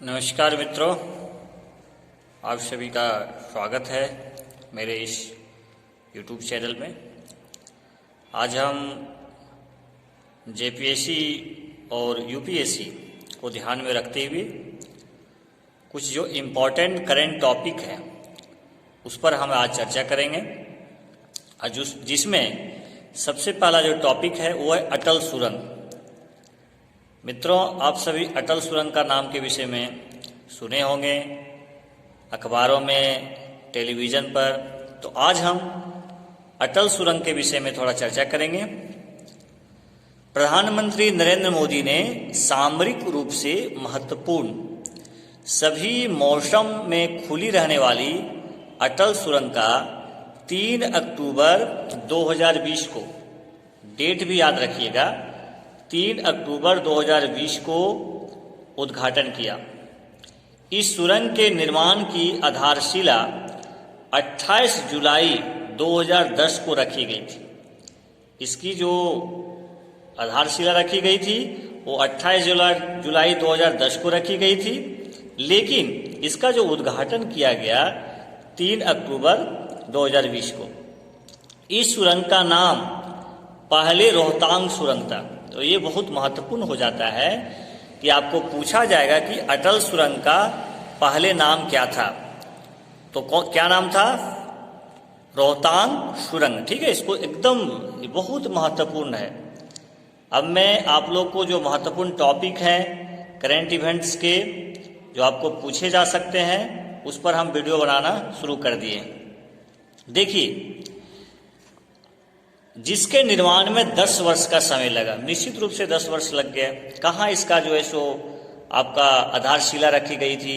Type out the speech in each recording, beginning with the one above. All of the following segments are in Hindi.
नमस्कार मित्रों, आप सभी का स्वागत है मेरे इस YouTube चैनल में। आज हम जेपीएससी और यूपीएससी को ध्यान में रखते हुए कुछ जो इम्पोर्टेंट करंट टॉपिक है उस पर हम आज चर्चा करेंगे। जिसमें सबसे पहला जो टॉपिक है वो है अटल सुरंग। मित्रों, आप सभी अटल सुरंग का नाम के विषय में सुने होंगे, अखबारों में, टेलीविज़न पर। तो आज हम अटल सुरंग के विषय में थोड़ा चर्चा करेंगे। प्रधानमंत्री नरेंद्र मोदी ने सामरिक रूप से महत्वपूर्ण सभी मौसम में खुली रहने वाली अटल सुरंग का 3 अक्टूबर 2020 को, डेट भी याद रखिएगा, 3 अक्टूबर 2020 को उद्घाटन किया। इस सुरंग के निर्माण की आधारशिला 28 जुलाई 2010 को रखी गई थी। इसकी जो आधारशिला रखी गई थी वो 28 जुलाई 2010 को रखी गई थी, लेकिन इसका जो उद्घाटन किया गया 3 अक्टूबर 2020 को। इस सुरंग का नाम पहले रोहतांग सुरंग था। तो ये बहुत महत्वपूर्ण हो जाता है कि आपको पूछा जाएगा कि अटल सुरंग का पहले नाम क्या था। तो क्या नाम था? रोहतांग सुरंग। ठीक है, इसको एकदम बहुत महत्वपूर्ण है। अब मैं आप लोग को जो महत्वपूर्ण टॉपिक हैं करंट इवेंट्स के, जो आपको पूछे जा सकते हैं, उस पर हम वीडियो बनाना शुरू कर दिए। देखिए, जिसके निर्माण में 10 वर्ष का समय लगा, निश्चित रूप से 10 वर्ष लग गया। कहाँ इसका जो है सो आपका आधारशिला रखी गई थी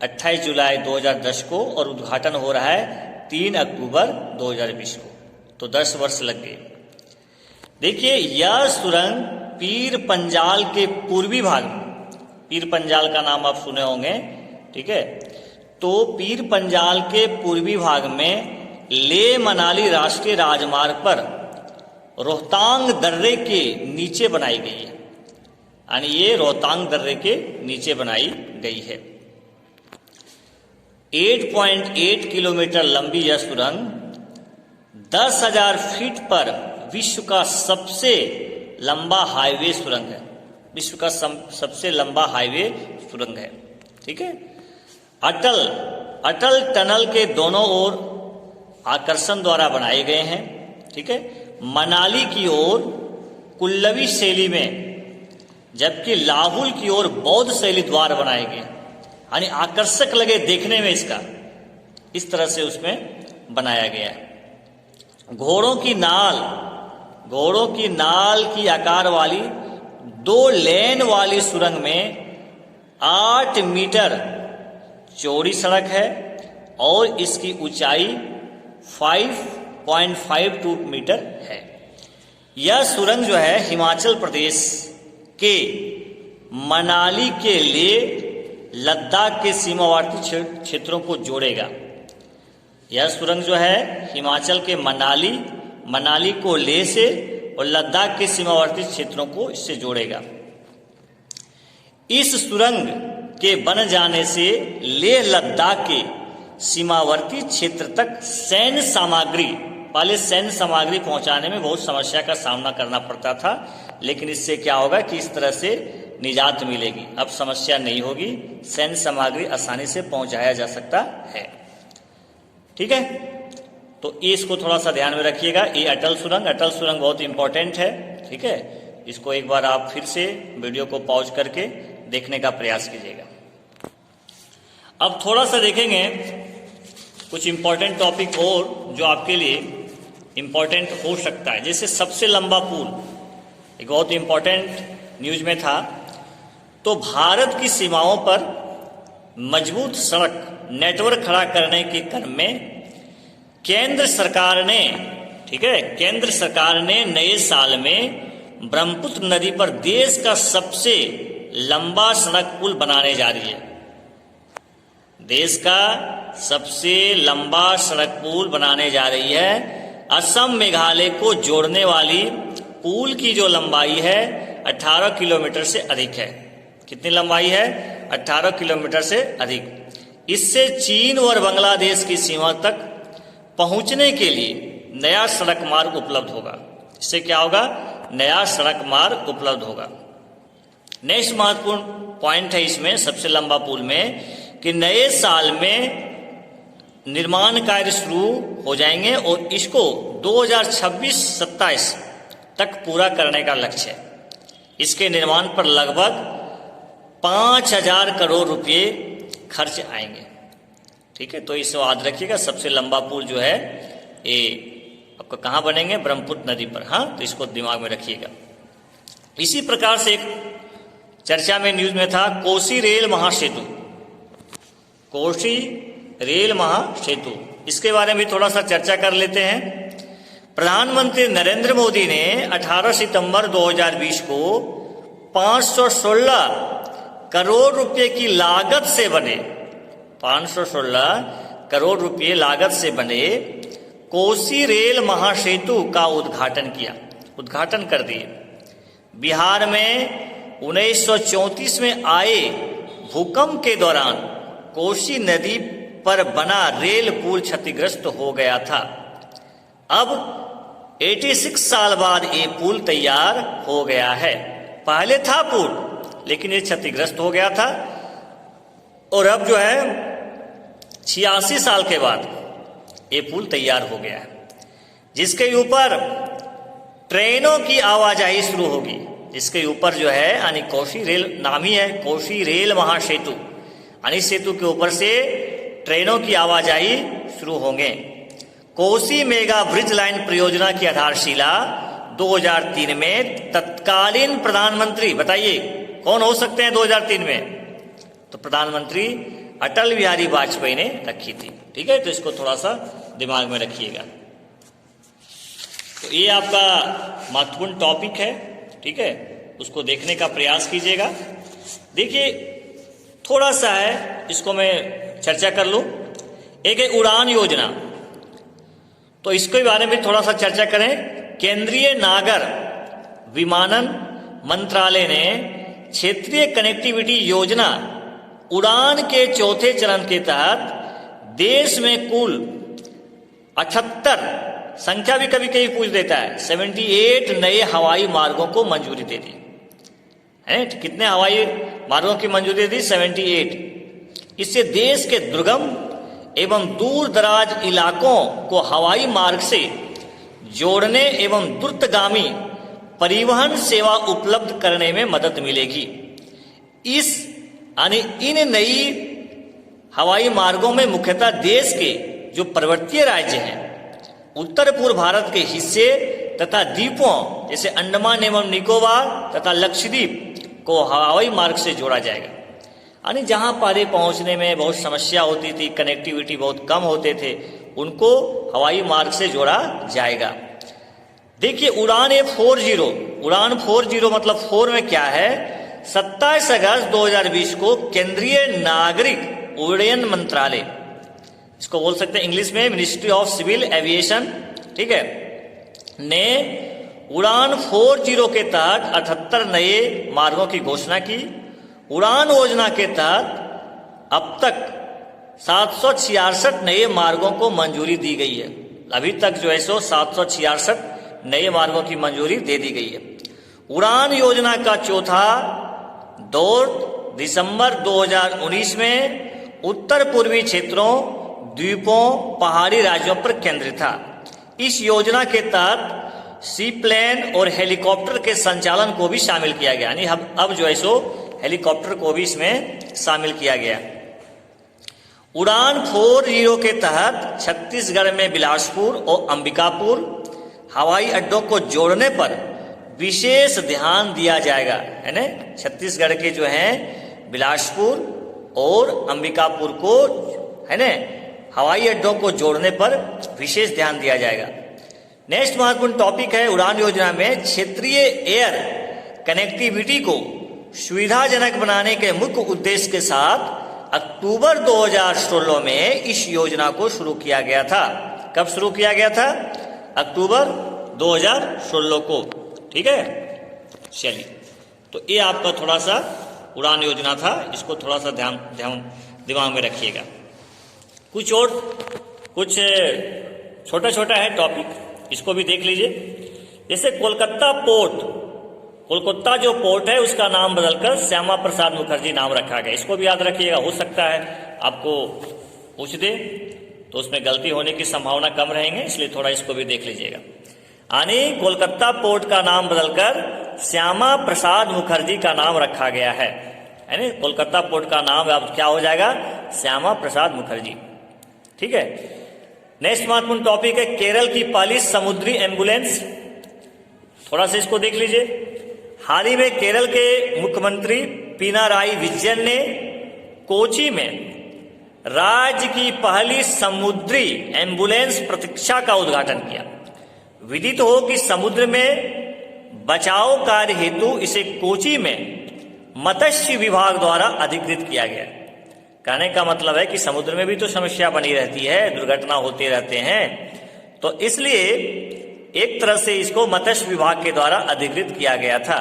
28 जुलाई 2010 को, और उद्घाटन हो रहा है 3 अक्टूबर 2020 को। तो 10 वर्ष लग गए। देखिए, यह सुरंग पीर पंजाल के पूर्वी भाग में, पीर पंजाल का नाम आप सुने होंगे, ठीक है, तो पीर पंजाल के पूर्वी भाग में लेह मनाली राष्ट्रीय राजमार्ग पर रोहतांग दर्रे के नीचे बनाई गई है। यानी ये रोहतांग दर्रे के नीचे बनाई गई है। 8.8 किलोमीटर लंबी यह सुरंग 10,000 फीट पर विश्व का सबसे लंबा हाईवे सुरंग है। विश्व का सबसे लंबा हाईवे सुरंग है। ठीक है, अटल टनल के दोनों ओर आकर्षण द्वारा बनाए गए हैं। ठीक है, मनाली की ओर कुल्लवी शैली में, जबकि लाहुल की ओर बौद्ध शैली द्वार बनाए गए, यानी आकर्षक लगे देखने में, इसका इस तरह से उसमें बनाया गया है। घोड़ों की नाल की आकार वाली 2 लेन वाली सुरंग में 8 मीटर चौड़ी सड़क है और इसकी ऊंचाई 5.52 मीटर है। यह सुरंग जो है हिमाचल प्रदेश के मनाली के लिए लद्दाख के सीमावर्ती क्षेत्रों को जोड़ेगा। यह सुरंग जो है हिमाचल के मनाली को लेह से और लद्दाख के सीमावर्ती क्षेत्रों को इससे जोड़ेगा। इस सुरंग के बन जाने से लेह लद्दाख के सीमावर्ती क्षेत्र तक सैन्य सामग्री पहुंचाने में बहुत समस्या का सामना करना पड़ता था, लेकिन इससे क्या होगा कि इस तरह से निजात मिलेगी। अब समस्या नहीं होगी, सैन्य सामग्री आसानी से पहुंचाया जा सकता है। ठीक है, तो ये इसको थोड़ा सा ध्यान में रखिएगा। ये अटल सुरंग बहुत इंपॉर्टेंट है। ठीक है, इसको एक बार आप फिर से वीडियो को पॉज करके देखने का प्रयास कीजिएगा। अब थोड़ा सा देखेंगे कुछ इंपॉर्टेंट टॉपिक और जो आपके लिए इंपॉर्टेंट हो सकता है। जैसे सबसे लंबा पुल, एक बहुत इंपॉर्टेंट न्यूज में था। तो भारत की सीमाओं पर मजबूत सड़क नेटवर्क खड़ा करने के क्रम में केंद्र सरकार ने नए साल में ब्रह्मपुत्र नदी पर देश का सबसे लंबा सड़क पुल बनाने जा रही है। देश का सबसे लंबा सड़क पुल बनाने जा रही है। असम मेघालय को जोड़ने वाली पुल की जो लंबाई है 18 किलोमीटर से अधिक है। कितनी लंबाई है? 18 किलोमीटर से अधिक। इससे चीन और बांग्लादेश की सीमा तक पहुंचने के लिए नया सड़क मार्ग उपलब्ध होगा। इससे क्या होगा? नया सड़क मार्ग उपलब्ध होगा। नेक्स्ट महत्वपूर्ण पॉइंट है इसमें, सबसे लंबा पुल में, कि नए साल में निर्माण कार्य शुरू हो जाएंगे और इसको 2026-27 तक पूरा करने का लक्ष्य है। इसके निर्माण पर लगभग 5,000 करोड़ रुपए खर्च आएंगे। ठीक है, तो इसे याद रखिएगा। सबसे लंबा पुल जो है ये आपको कहाँ बनेंगे? ब्रह्मपुत्र नदी पर। हाँ, तो इसको दिमाग में रखिएगा। इसी प्रकार से एक चर्चा में न्यूज में था कोसी रेल महासेतु। कोसी रेल महासेतु, इसके बारे में थोड़ा सा चर्चा कर लेते हैं। प्रधानमंत्री नरेंद्र मोदी ने 18 सितंबर 2020 को 516 करोड़ रुपए की लागत से बने 516 करोड़ रुपए लागत से बने कोसी रेल महासेतु का उद्घाटन कर दिए। बिहार में 1934 में आए भूकंप के दौरान कोसी नदी पर बना रेल पुल क्षतिग्रस्त हो गया था। अब 86 साल बाद ये पुल तैयार हो गया है। पहले था पुल, लेकिन ये क्षतिग्रस्त हो गया था और अब जो है 86 साल के बाद ये पुल तैयार हो गया है, जिसके ऊपर ट्रेनों की आवाजाही शुरू होगी। इसके ऊपर जो है यानी कोसी रेल, नाम ही है कोसी रेल महासेतु, यानी सेतु के ऊपर से ट्रेनों की आवाजाही शुरू होंगे। कोसी मेगा ब्रिज लाइन परियोजना की आधारशिला 2003 में तत्कालीन प्रधानमंत्री, बताइए कौन हो सकते हैं 2003 में? तो प्रधानमंत्री अटल बिहारी वाजपेयी ने रखी थी। ठीक है, तो इसको थोड़ा सा दिमाग में रखिएगा। तो ये आपका महत्वपूर्ण टॉपिक है। ठीक है, उसको देखने का प्रयास कीजिएगा। देखिए थोड़ा सा है, इसको मैं चर्चा कर लूं। एक है उड़ान योजना, तो इसके बारे में थोड़ा सा चर्चा करें। केंद्रीय नागर विमानन मंत्रालय ने क्षेत्रीय कनेक्टिविटी योजना उड़ान के चौथे चरण के तहत देश में कुल 78, संख्या भी कभी कभी पूछ देता है, 78 नए हवाई मार्गों को मंजूरी दे दी है। कितने हवाई मार्गों की मंजूरी दी? 78। इससे देश के दुर्गम एवं दूर दराज इलाकों को हवाई मार्ग से जोड़ने एवं द्रुतगामी परिवहन सेवा उपलब्ध करने में मदद मिलेगी। इन नई हवाई मार्गों में मुख्यतः देश के जो पर्वतीय राज्य हैं, उत्तर पूर्व भारत के हिस्से तथा द्वीपों जैसे अंडमान एवं निकोबार तथा लक्षद्वीप को हवाई मार्ग से जोड़ा जाएगा। यानी जहां पहले पहुंचने में बहुत समस्या होती थी, कनेक्टिविटी बहुत कम होते थे, उनको हवाई मार्ग से जोड़ा जाएगा। देखिए उड़ान 40 मतलब 4 में क्या है? 27 अगस्त 2020 को केंद्रीय नागरिक उड्डयन मंत्रालय, इसको बोल सकते हैं इंग्लिश में मिनिस्ट्री ऑफ सिविल एविएशन, ठीक है, ने उड़ान 40 के तहत 78 नए मार्गों की घोषणा की। उड़ान योजना के तहत अब तक 766 नए मार्गों को मंजूरी दी गई है। अभी तक जो है 766 नए मार्गों की मंजूरी दे दी गई है। उड़ान योजना का चौथा दौर दिसंबर 2019 में उत्तर पूर्वी क्षेत्रों, द्वीपों, पहाड़ी राज्यों पर केंद्रित था। इस योजना के तहत सी प्लेन और हेलीकॉप्टर के संचालन को भी शामिल किया गया, यानी अब जो है हेलीकॉप्टर को भी इसमें शामिल किया गया। उड़ान 40 के तहत छत्तीसगढ़ में बिलासपुर और अंबिकापुर हवाई अड्डों को जोड़ने पर विशेष ध्यान दिया जाएगा, है ना। छत्तीसगढ़ के जो हैं बिलासपुर और अंबिकापुर को, है ना, हवाई अड्डों को जोड़ने पर विशेष ध्यान दिया जाएगा। नेक्स्ट महत्वपूर्ण टॉपिक है उड़ान योजना में क्षेत्रीय एयर कनेक्टिविटी को सुविधाजनक बनाने के मुख्य उद्देश्य के साथ अक्टूबर 2016 में इस योजना को शुरू किया गया था। कब शुरू किया गया था? अक्टूबर 2016 को, ठीक है। चलिए, तो ये आपका थोड़ा सा उड़ान योजना था, इसको थोड़ा सा ध्यान दिमाग में रखिएगा। कुछ छोटा छोटा है टॉपिक, इसको भी देख लीजिए। जैसे कोलकाता जो पोर्ट है उसका नाम बदलकर श्यामा प्रसाद मुखर्जी नाम रखा गया, इसको भी याद रखिएगा। हो सकता है आपको पूछ दे तो उसमें गलती होने की संभावना कम रहेंगे, इसलिए थोड़ा इसको भी देख लीजिएगा। यानी कोलकाता पोर्ट का नाम बदलकर श्यामा प्रसाद मुखर्जी का नाम रखा गया है, यानी कोलकाता पोर्ट का नाम अब क्या हो जाएगा, श्यामा प्रसाद मुखर्जी। ठीक है। नेक्स्ट महत्वपूर्ण टॉपिक है केरल की पहली समुद्री एम्बुलेंस। थोड़ा सा इसको देख लीजिए। हाल ही में केरल के मुख्यमंत्री पिनाराई विजयन ने कोची में राज्य की पहली समुद्री एम्बुलेंस प्रतीक्षा का उद्घाटन किया। विदित हो कि समुद्र में बचाव कार्य हेतु इसे कोची में मत्स्य विभाग द्वारा अधिकृत किया गया। कहने का मतलब है कि समुद्र में भी तो समस्या बनी रहती है, दुर्घटना होते रहते हैं, तो इसलिए एक तरह से इसको मत्स्य विभाग के द्वारा अधिकृत किया गया था।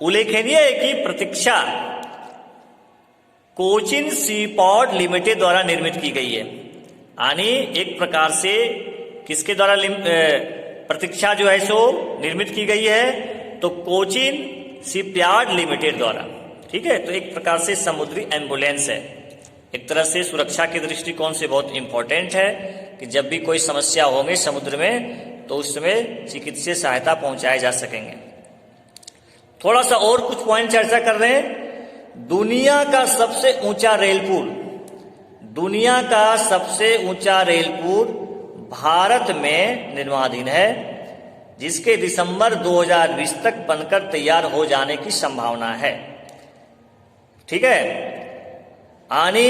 उल्लेखनीय है कि प्रतीक्षा कोचिन सीपोर्ट लिमिटेड द्वारा निर्मित की गई है। यानी एक प्रकार से किसके द्वारा प्रतीक्षा जो है सो निर्मित की गई है, तो कोचिन शिपयार्ड लिमिटेड द्वारा। ठीक है। तो एक प्रकार से समुद्री एम्बुलेंस है, एक तरह से सुरक्षा के दृष्टिकोण से बहुत इंपॉर्टेंट है कि जब भी कोई समस्या होंगे समुद्र में तो उस समय चिकित्सीय सहायता पहुंचाए जा सकेंगे। थोड़ा सा और कुछ पॉइंट चर्चा कर रहे हैं। दुनिया का सबसे ऊंचा रेल पुल, दुनिया का सबसे ऊंचा रेल पुल भारत में निर्माणाधीन है, जिसके दिसंबर 2020 तक बनकर तैयार हो जाने की संभावना है। ठीक है। यानी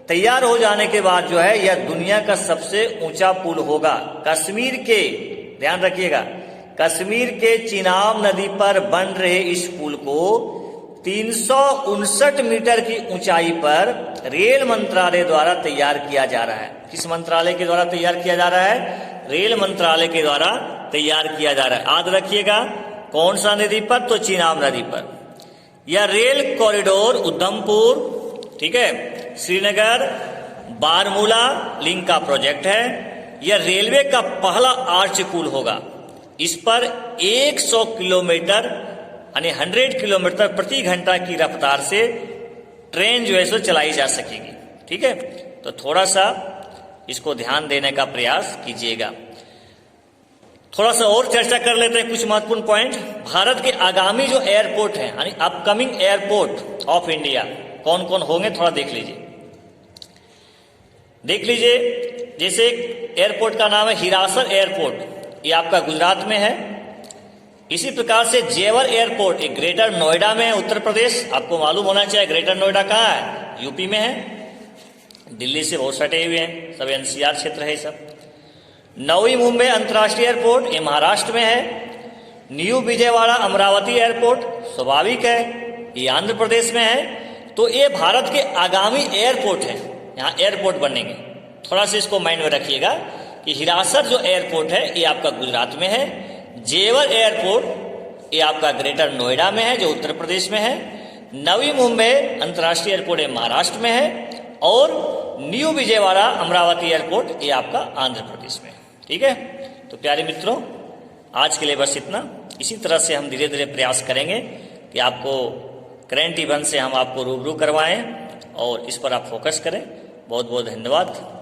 तैयार हो जाने के बाद जो है यह दुनिया का सबसे ऊंचा पुल होगा। कश्मीर के, ध्यान रखिएगा, कश्मीर के चिनाब नदी पर बन रहे इस पुल को 359 मीटर की ऊंचाई पर रेल मंत्रालय द्वारा तैयार किया जा रहा है। किस मंत्रालय के द्वारा तैयार किया जा रहा है? रेल मंत्रालय के द्वारा तैयार किया जा रहा है। याद रखिएगा कौन सा नदी पर? तो चिनाब नदी पर। यह रेल कॉरिडोर उधमपुर, ठीक है, श्रीनगर बारमूला लिंक का प्रोजेक्ट है। यह रेलवे का पहला आर्च पुल होगा। इस पर 100 किलोमीटर यानी 100 किलोमीटर प्रति घंटा की रफ्तार से ट्रेन जो है सो चलाई जा सकेगी। ठीक है। तो थोड़ा सा इसको ध्यान देने का प्रयास कीजिएगा। थोड़ा सा और चर्चा कर लेते हैं कुछ महत्वपूर्ण पॉइंट। भारत के आगामी जो एयरपोर्ट है यानी अपकमिंग एयरपोर्ट ऑफ इंडिया कौन कौन होंगे, थोड़ा देख लीजिए। जैसे एयरपोर्ट का नाम है हिरासर एयरपोर्ट, ये आपका गुजरात में है। इसी प्रकार से जेवर एयरपोर्ट एक ग्रेटर नोएडा में है, उत्तर प्रदेश। आपको मालूम होना चाहिए ग्रेटर नोएडा कहाँ है? यूपी में है। दिल्ली से बहुत सटे हुए हैं, सब एनसीआर क्षेत्र है सब। नवी मुंबई अंतर्राष्ट्रीय एयरपोर्ट ये महाराष्ट्र में है। न्यू विजयवाड़ा अमरावती एयरपोर्ट स्वाभाविक है, ये आंध्र प्रदेश में है। तो ये भारत के आगामी एयरपोर्ट है, यहाँ एयरपोर्ट बनेंगे। थोड़ा सा इसको माइंड में रखिएगा कि हिरासर जो एयरपोर्ट है ये आपका गुजरात में है। जेवर एयरपोर्ट ये आपका ग्रेटर नोएडा में है जो उत्तर प्रदेश में है। नवी मुंबई अंतर्राष्ट्रीय एयरपोर्ट ये महाराष्ट्र में है। और न्यू विजयवाड़ा अमरावती एयरपोर्ट ये आपका आंध्र प्रदेश में। ठीक है। तो प्यारे मित्रों, आज के लिए बस इतना। इसी तरह से हम धीरे धीरे प्रयास करेंगे कि आपको करंट इवेंट से हम आपको रूबरू करवाएं और इस पर आप फोकस करें। बहुत बहुत धन्यवाद।